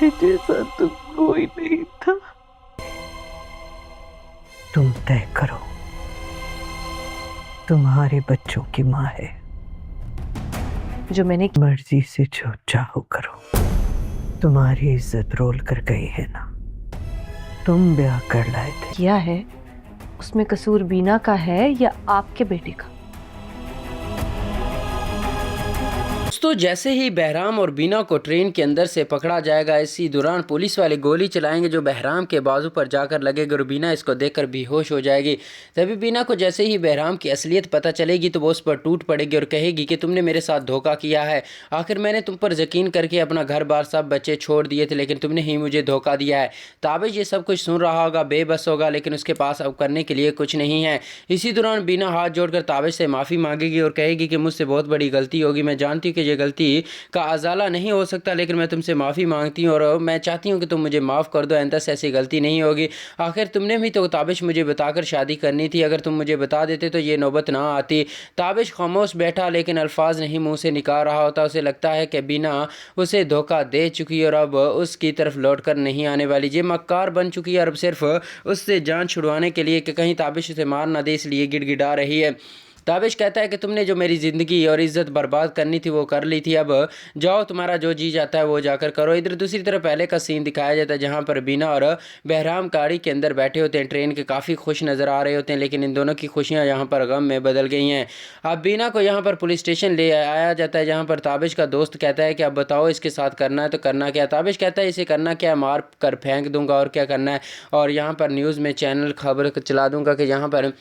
तुम्हारे जैसा तो कोई नहीं था। तुम तय करो, तुम्हारे बच्चों की माँ है। जो मैंने मर्जी से जो चाहो करो। तुम्हारी इज्जत रोल कर गई है ना, तुम ब्याह कर लाए थे। किया है उसमें कसूर बीना का है या आपके बेटे का? दोस्तों, जैसे ही बहराम और बीना को ट्रेन के अंदर से पकड़ा जाएगा, इसी दौरान पुलिस वाले गोली चलाएंगे जो बहराम के बाजू पर जाकर लगेगा और बीना इसको देखकर बेहोश हो जाएगी। तभी बीना को जैसे ही बहराम की असलियत पता चलेगी तो वो उस पर टूट पड़ेगी और कहेगी कि तुमने मेरे साथ धोखा किया है। आखिर मैंने तुम पर यकीन करके अपना घर बार सब बच्चे छोड़ दिए थे, लेकिन तुमने ही मुझे धोखा दिया है। ताबिश ये सब कुछ सुन रहा होगा, बेबस होगा, लेकिन उसके पास अब करने के लिए कुछ नहीं है। इसी दौरान बीना हाथ जोड़कर ताबिश से माफ़ी मांगेगी और कहेगी कि मुझसे बहुत बड़ी गलती होगी। मैं जानती हूँ कि ये गलती का अजाला नहीं हो सकता, लेकिन मैं तुमसे माफ़ी मांगती हूँ और मैं चाहती हूँ कि तुम मुझे माफ़ कर दो। आइंदा से ऐसी गलती नहीं होगी। आखिर तुमने भी तो ताबिश मुझे बताकर शादी करनी थी, अगर तुम मुझे बता देते तो ये नौबत ना आती। ताबिश खामोश बैठा, लेकिन अल्फाज नहीं मुंह से निकाल रहा होता। उसे लगता है कि बीना उसे धोखा दे चुकी है और अब उसकी तरफ लौट कर नहीं आने वाली। ये मक्कार बन चुकी है और अब सिर्फ उससे जान छुड़वाने के लिए कि कहीं ताबिश उसे मार ना दे, इसलिए गिड़गिड़ा रही है। ताबिश कहता है कि तुमने जो मेरी ज़िंदगी और इज़्ज़त बर्बाद करनी थी वो कर ली थी, अब जाओ, तुम्हारा जो जी जाता है वो जाकर करो। इधर दूसरी तरफ पहले का सीन दिखाया जाता है जहाँ पर बीना और बहराम गाड़ी के अंदर बैठे होते हैं, ट्रेन के काफ़ी खुश नज़र आ रहे होते हैं, लेकिन इन दोनों की खुशियाँ यहाँ पर गम में बदल गई हैं। अब बीना को यहाँ पर पुलिस स्टेशन ले आया जाता है जहाँ पर ताबिश का दोस्त कहता है कि अब बताओ इसके साथ करना है तो करना क्या। ताबिश कहता है इसे करना क्या, मार कर फेंक दूंगा और क्या करना है। और यहाँ पर न्यूज़ में चैनल खबर चला दूंगा कि यहाँ पर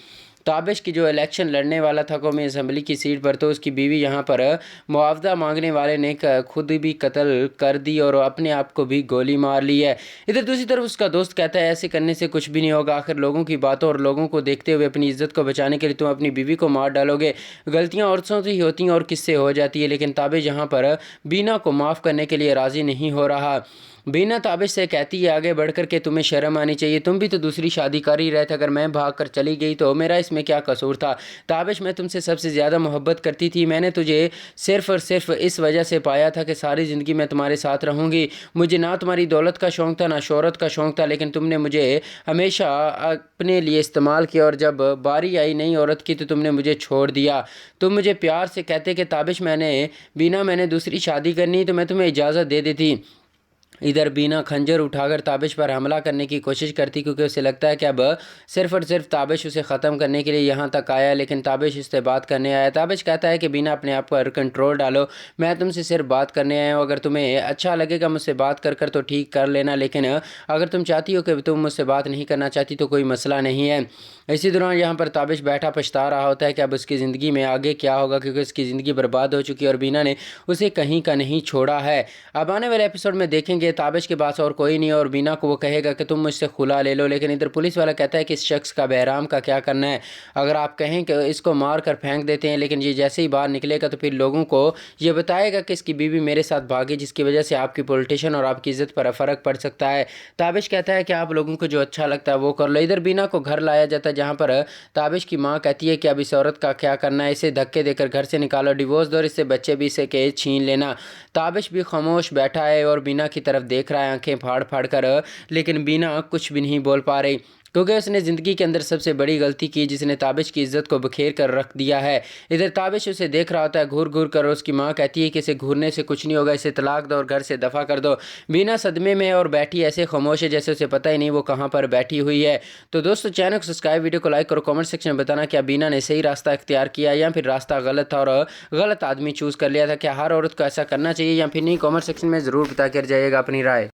ताबिश की जो इलेक्शन लड़ने वाला था कौमी असम्बली की सीट पर, तो उसकी बीवी यहाँ पर मुआवजा मांगने वाले ने खुद भी कत्ल कर दी और अपने आप को भी गोली मार ली है। इधर दूसरी तरफ उसका दोस्त कहता है ऐसे करने से कुछ भी नहीं होगा, आखिर लोगों की बातों और लोगों को देखते हुए अपनी इज्जत को बचाने के लिए तुम अपनी बीवी को मार डालोगे। गलतियाँ औरतों से ही होती हैं और किससे हो जाती है, लेकिन ताबिश यहाँ पर बीना को माफ़ करने के लिए राज़ी नहीं हो रहा। बीना ताबिश से कहती है आगे बढ़कर के तुम्हें शर्म आनी चाहिए, तुम भी तो दूसरी शादी कर ही रहे थे, अगर मैं भाग कर चली गई तो मेरा इसमें क्या कसूर था। ताबिश मैं तुमसे सबसे ज़्यादा मोहब्बत करती थी, मैंने तुझे सिर्फ़ और सिर्फ इस वजह से पाया था कि सारी ज़िंदगी मैं तुम्हारे साथ रहूँगी। मुझे ना तुम्हारी दौलत का शौक़ था ना शोहरत का शौक़ था, लेकिन तुमने मुझे हमेशा अपने लिए इस्तेमाल किया और जब बारी आई नई औरत की तो तुमने मुझे छोड़ दिया। तुम मुझे प्यार से कहते कि ताबिश मैंने दूसरी शादी करनी तो मैं तुम्हें इजाज़त दे देती। इधर बीना खंजर उठाकर ताबिश पर हमला करने की कोशिश करती, क्योंकि उसे लगता है कि अब सिर्फ और सिर्फ ताबिश उसे ख़त्म करने के लिए यहाँ तक आया, लेकिन ताबिश इससे बात करने आया। ताबिश कहता है कि बीना अपने आप पर कंट्रोल डालो, मैं तुमसे सिर्फ बात करने आया हूँ, अगर तुम्हें अच्छा लगेगा मुझसे बात कर कर तो ठीक कर लेना, लेकिन अगर तुम चाहती हो कि तुम मुझसे बात नहीं करना चाहती तो कोई मसला नहीं है। इसी दौरान यहाँ पर ताबिश बैठा पछता रहा होता है कि अब उसकी ज़िंदगी में आगे क्या होगा, क्योंकि उसकी ज़िंदगी बर्बाद हो चुकी है और बीना ने उसे कहीं का नहीं छोड़ा है। अब आने वाले एपिसोड में देखेंगे ताबिश के पास और कोई नहीं और बीना को वो कहेगा कि तुम मुझसे खुला ले लो, लेकिन इधर पुलिस वाला कहता है कि इस शख्स का बहराम का क्या करना है। अगर आप कहें कि इसको मार कर फेंक देते हैं, लेकिन ये जैसे ही बाहर निकलेगा तो फिर लोगों को ये बताएगा कि इसकी बीवी मेरे साथ भागी, जिसकी वजह से आपकी पॉलिटिशियन और आपकी इज्जत पर फ़र्क पड़ सकता है। ताबिश कहता है कि आप लोगों को जो अच्छा लगता है वो कर लो। इधर बीना को घर लाया जाता है जहाँ पर ताबिश की माँ कहती है कि अब इस औरत का क्या करना है, इसे धक्के देकर घर से निकालो, डिवोर्स दो, इससे बच्चे भी इसे के छीन लेना। ताबिश भी खामोश बैठा है और बीना की तरफ देख रहा है आंखें फाड़ फाड़ कर, लेकिन बीना कुछ भी नहीं बोल पा रही, क्योंकि उसने ज़िंदगी के अंदर सबसे बड़ी गलती की जिसने ताबिश की इज्जत को बखेर कर रख दिया है। इधर ताबिश उसे देख रहा होता है घूर घूर कर, उसकी माँ कहती है कि इसे घूरने से कुछ नहीं होगा, इसे तलाक दो और घर से दफ़ा कर दो। बीना सदमे में और बैठी ऐसे खामोश है जैसे उसे पता ही नहीं वो कहाँ पर बैठी हुई है। तो दोस्तों, चैनल को सब्सक्राइब, वीडियो को लाइक करो, कमेंट सेक्शन में बताना क्या बीना ने सही रास्ता इख्तियार किया या फिर रास्ता गलत था और गलत आदमी चूज़ कर लिया था। क्या हर औरत को ऐसा करना चाहिए या फिर नहीं, कमेंट सेक्शन में ज़रूर बता कर जाइएगा अपनी राय।